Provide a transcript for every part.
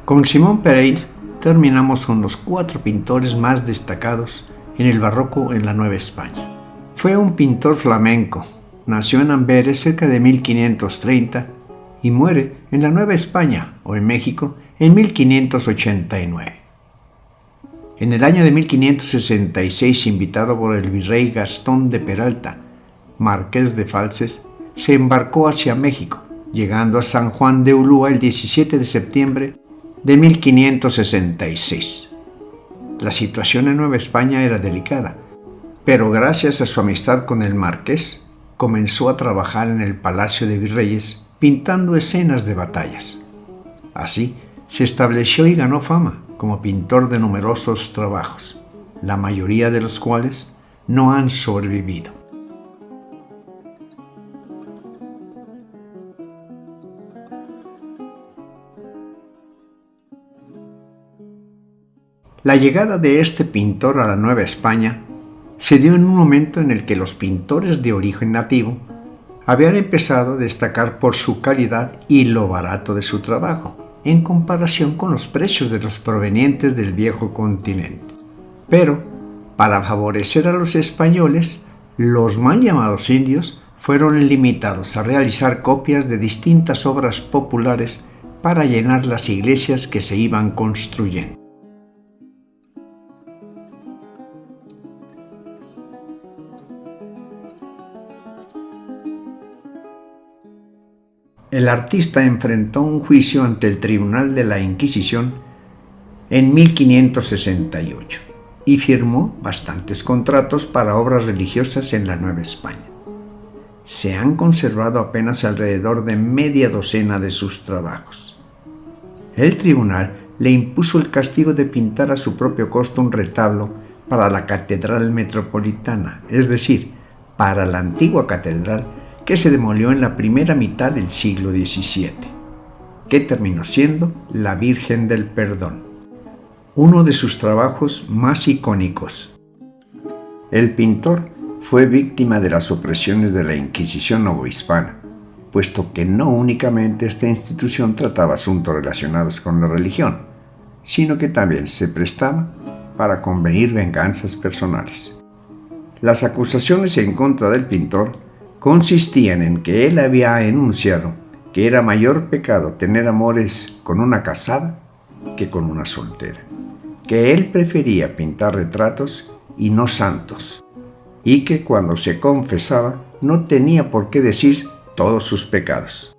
Con Simón Peirens terminamos con los 4 pintores más destacados en el barroco en la Nueva España. Fue un pintor flamenco, nació en Amberes cerca de 1530 y muere en la Nueva España o en México en 1589. En el año de 1566, invitado por el virrey Gastón de Peralta, marqués de Falces, se embarcó hacia México, llegando a San Juan de Ulúa el 17 de septiembre de 1566. La situación en Nueva España era delicada, pero gracias a su amistad con el marqués, comenzó a trabajar en el Palacio de Virreyes pintando escenas de batallas. Así, se estableció y ganó fama como pintor de numerosos trabajos, la mayoría de los cuales no han sobrevivido. La llegada de este pintor a la Nueva España se dio en un momento en el que los pintores de origen nativo habían empezado a destacar por su calidad y lo barato de su trabajo, en comparación con los precios de los provenientes del viejo continente. Pero, para favorecer a los españoles, los mal llamados indios fueron limitados a realizar copias de distintas obras populares para llenar las iglesias que se iban construyendo. El artista enfrentó un juicio ante el Tribunal de la Inquisición en 1568 y firmó bastantes contratos para obras religiosas en la Nueva España. Se han conservado apenas alrededor de media docena de sus trabajos. El tribunal le impuso el castigo de pintar a su propio costo un retablo para la Catedral Metropolitana, es decir, para la antigua catedral que se demolió en la primera mitad del siglo XVII, que terminó siendo la Virgen del Perdón, uno de sus trabajos más icónicos. El pintor fue víctima de las opresiones de la Inquisición novohispana, puesto que no únicamente esta institución trataba asuntos relacionados con la religión, sino que también se prestaba para convenir venganzas personales. Las acusaciones en contra del pintor consistían en que él había enunciado que era mayor pecado tener amores con una casada que con una soltera, que él prefería pintar retratos y no santos, y que cuando se confesaba no tenía por qué decir todos sus pecados.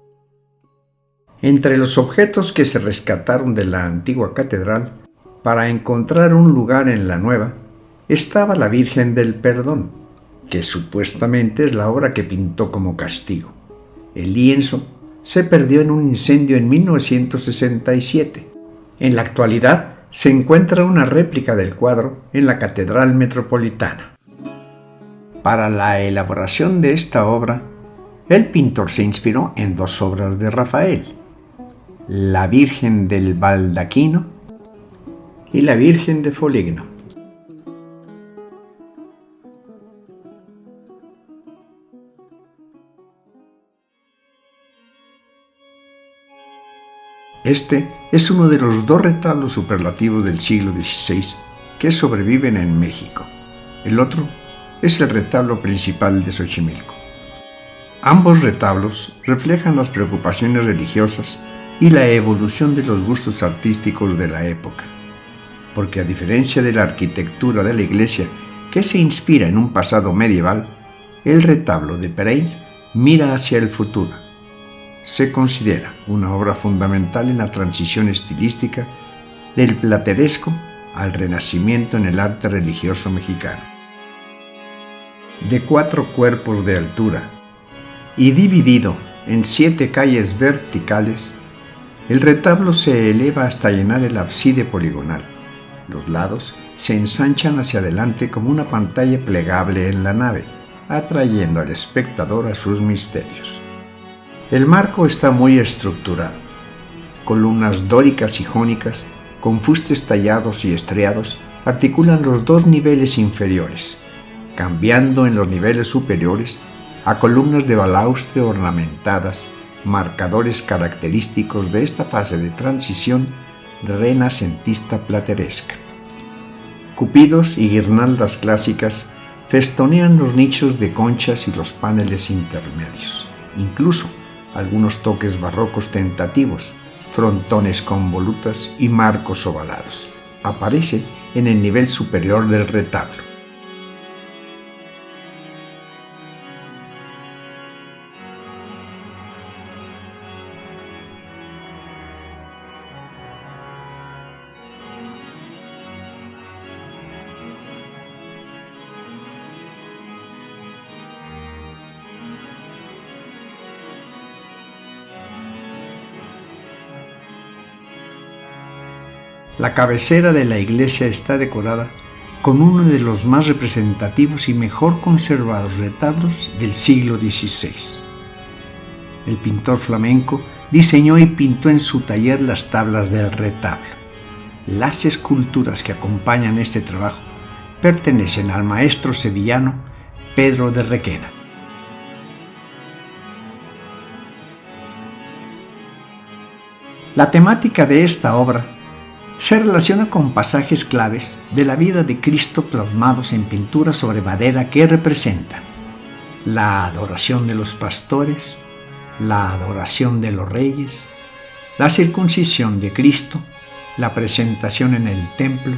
Entre los objetos que se rescataron de la antigua catedral para encontrar un lugar en la nueva estaba la Virgen del Perdón, que supuestamente es la obra que pintó como castigo. El lienzo se perdió en un incendio en 1967. En la actualidad se encuentra una réplica del cuadro en la Catedral Metropolitana. Para la elaboración de esta obra, el pintor se inspiró en 2 obras de Rafael: la Virgen del Baldaquino y la Virgen de Foligno. Este es uno de los 2 retablos superlativos del siglo XVI que sobreviven en México. El otro es el retablo principal de Xochimilco. Ambos retablos reflejan las preocupaciones religiosas y la evolución de los gustos artísticos de la época, porque a diferencia de la arquitectura de la iglesia, que se inspira en un pasado medieval, el retablo de Peirens mira hacia el futuro. Se considera una obra fundamental en la transición estilística del plateresco al renacimiento en el arte religioso mexicano. De 4 cuerpos de altura y dividido en 7 calles verticales, el retablo se eleva hasta llenar el ábside poligonal. Los lados se ensanchan hacia adelante como una pantalla plegable en la nave, atrayendo al espectador a sus misterios. El marco está muy estructurado. Columnas dóricas y jónicas, con fustes tallados y estriados, articulan los 2 niveles inferiores, cambiando en los niveles superiores a columnas de balaustre ornamentadas, marcadores característicos de esta fase de transición renacentista plateresca. Cupidos y guirnaldas clásicas festonean los nichos de conchas y los paneles intermedios. Incluso algunos toques barrocos tentativos, frontones con volutas y marcos ovalados, aparecen en el nivel superior del retablo. La cabecera de la iglesia está decorada con uno de los más representativos y mejor conservados retablos del siglo XVI. El pintor flamenco diseñó y pintó en su taller las tablas del retablo. Las esculturas que acompañan este trabajo pertenecen al maestro sevillano Pedro de Requena. La temática de esta obra se relaciona con pasajes claves de la vida de Cristo plasmados en pinturas sobre madera que representan la adoración de los pastores, la adoración de los reyes, la circuncisión de Cristo, la presentación en el templo,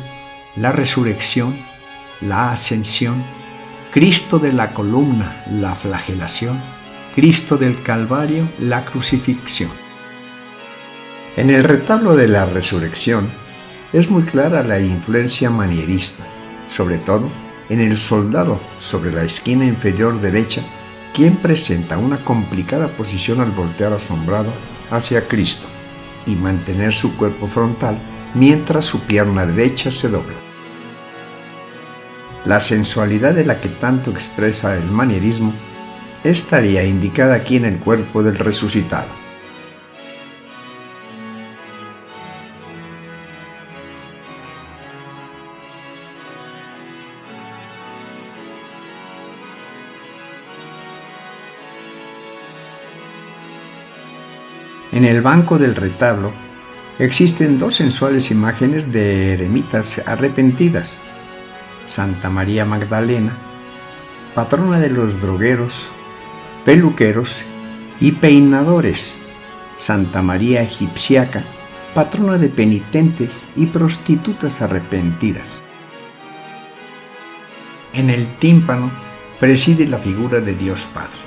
la resurrección, la ascensión, Cristo de la columna, la flagelación, Cristo del Calvario, la crucifixión. En el retablo de la resurrección es muy clara la influencia manierista, sobre todo en el soldado sobre la esquina inferior derecha, quien presenta una complicada posición al voltear asombrado hacia Cristo y mantener su cuerpo frontal mientras su pierna derecha se dobla. La sensualidad de la que tanto expresa el manierismo estaría indicada aquí en el cuerpo del resucitado. En el banco del retablo existen dos sensuales imágenes de eremitas arrepentidas: Santa María Magdalena, patrona de los drogueros, peluqueros y peinadores; Santa María Egipciaca, patrona de penitentes y prostitutas arrepentidas. En el tímpano preside la figura de Dios Padre.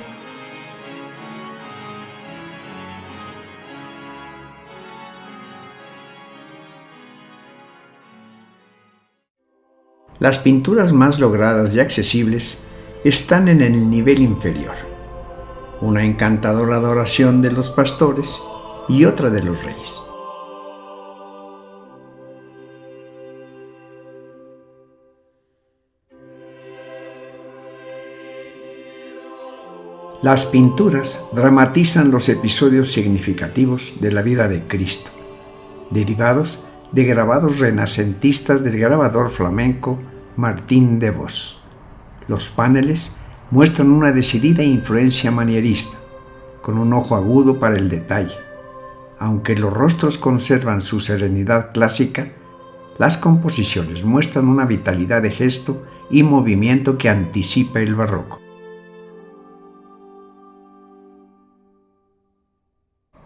Las pinturas más logradas y accesibles están en el nivel inferior: una encantadora adoración de los pastores y otra de los reyes. Las pinturas dramatizan los episodios significativos de la vida de Cristo, derivados de grabados renacentistas del grabador flamenco Martín de Vos. Los paneles muestran una decidida influencia manierista, con un ojo agudo para el detalle. Aunque los rostros conservan su serenidad clásica, las composiciones muestran una vitalidad de gesto y movimiento que anticipa el barroco.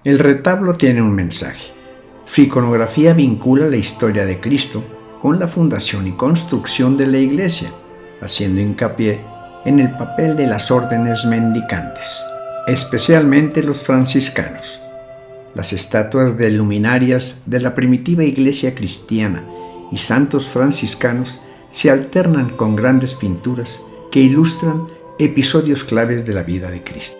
El retablo tiene un mensaje. Su iconografía vincula la historia de Cristo con la fundación y construcción de la Iglesia, haciendo hincapié en el papel de las órdenes mendicantes, especialmente los franciscanos. Las estatuas de luminarias de la primitiva Iglesia cristiana y santos franciscanos se alternan con grandes pinturas que ilustran episodios claves de la vida de Cristo.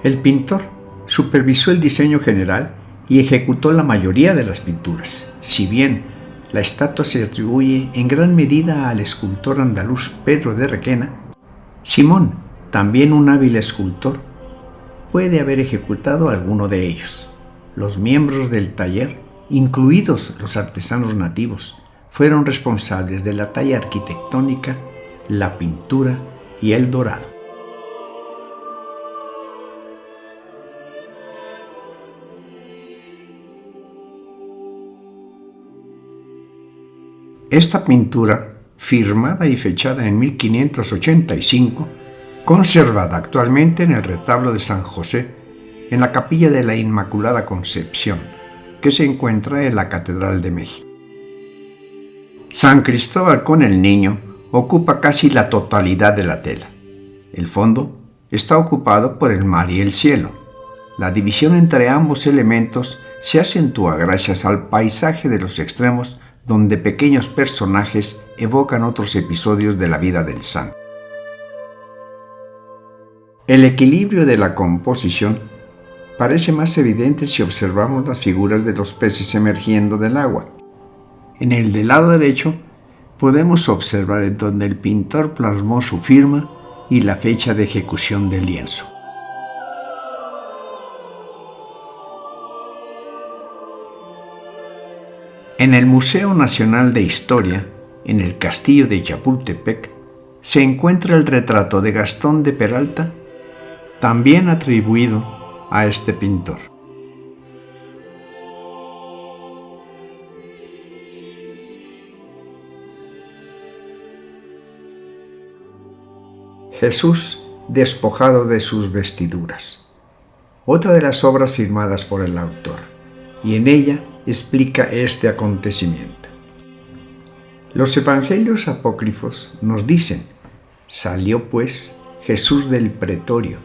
El pintor supervisó el diseño general y ejecutó la mayoría de las pinturas. Si bien la estatua se atribuye en gran medida al escultor andaluz Pedro de Requena, Simón, también un hábil escultor, puede haber ejecutado alguno de ellos. Los miembros del taller, incluidos los artesanos nativos, fueron responsables de la talla arquitectónica, la pintura y el dorado. Esta pintura, firmada y fechada en 1585, conservada actualmente en el retablo de San José, en la capilla de la Inmaculada Concepción, que se encuentra en la Catedral de México. San Cristóbal con el Niño ocupa casi la totalidad de la tela. El fondo está ocupado por el mar y el cielo. La división entre ambos elementos se acentúa gracias al paisaje de los extremos, donde pequeños personajes evocan otros episodios de la vida del santo. El equilibrio de la composición parece más evidente si observamos las figuras de los peces emergiendo del agua. En el del lado derecho podemos observar en donde el pintor plasmó su firma y la fecha de ejecución del lienzo. En el Museo Nacional de Historia, en el Castillo de Chapultepec, se encuentra el retrato de Gastón de Peralta, también atribuido a este pintor. Jesús despojado de sus vestiduras. Otra de las obras firmadas por el autor, y en ella explica este acontecimiento. Los evangelios apócrifos nos dicen: salió pues Jesús del pretorio,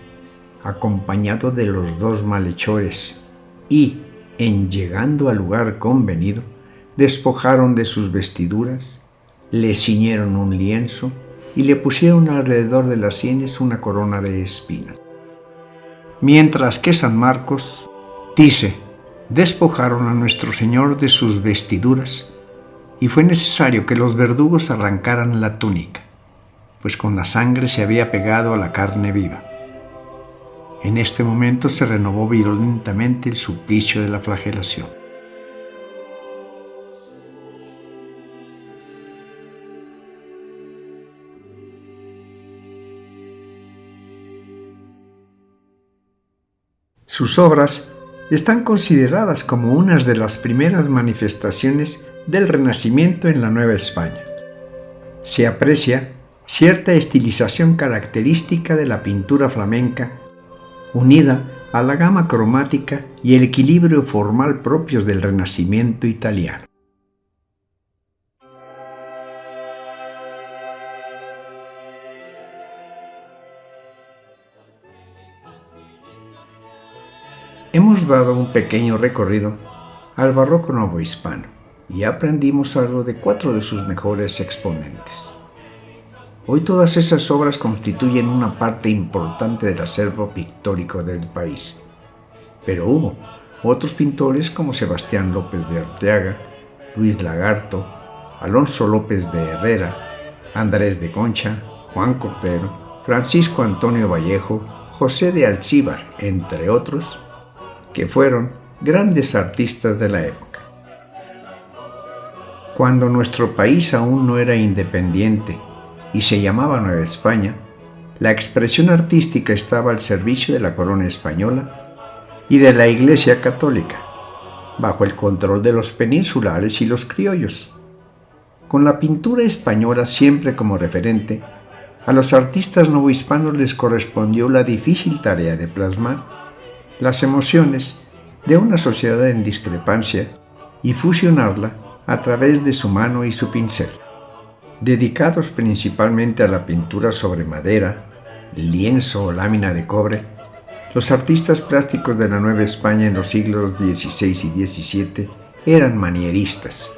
acompañado de los dos malhechores, y, en llegando al lugar convenido, despojaron de sus vestiduras, le ciñeron un lienzo y le pusieron alrededor de las sienes una corona de espinas. Mientras que San Marcos dice: despojaron a nuestro Señor de sus vestiduras, y fue necesario que los verdugos arrancaran la túnica, pues con la sangre se había pegado a la carne viva. En este momento se renovó violentamente el suplicio de la flagelación. Sus obras están consideradas como unas de las primeras manifestaciones del Renacimiento en la Nueva España. Se aprecia cierta estilización característica de la pintura flamenca, unida a la gama cromática y el equilibrio formal propios del Renacimiento italiano. Hemos dado un pequeño recorrido al barroco novohispano y aprendimos algo de 4 de sus mejores exponentes. Hoy todas esas obras constituyen una parte importante del acervo pictórico del país, pero hubo otros pintores como Sebastián López de Arteaga, Luis Lagarto, Alonso López de Herrera, Andrés de Concha, Juan Cordero, Francisco Antonio Vallejo, José de Alcíbar, entre otros, que fueron grandes artistas de la época. Cuando nuestro país aún no era independiente y se llamaba Nueva España, la expresión artística estaba al servicio de la corona española y de la Iglesia Católica, bajo el control de los peninsulares y los criollos. Con la pintura española siempre como referente, a los artistas novohispanos les correspondió la difícil tarea de plasmar las emociones de una sociedad en discrepancia y fusionarla a través de su mano y su pincel. Dedicados principalmente a la pintura sobre madera, lienzo o lámina de cobre, los artistas plásticos de la Nueva España en los siglos XVI y XVII eran manieristas,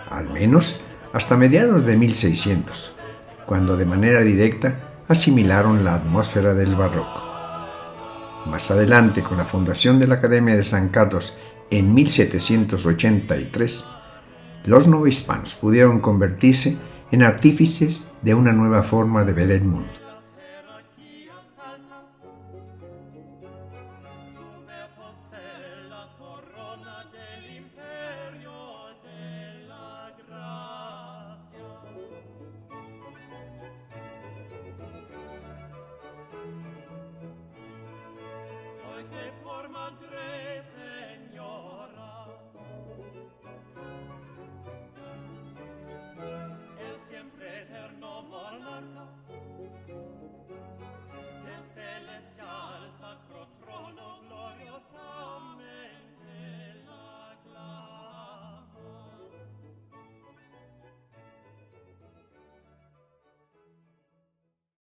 al menos hasta mediados de 1600, cuando de manera directa asimilaron la atmósfera del barroco. Más adelante, con la fundación de la Academia de San Carlos en 1783, los novohispanos pudieron convertirse en artífices de una nueva forma de ver el mundo.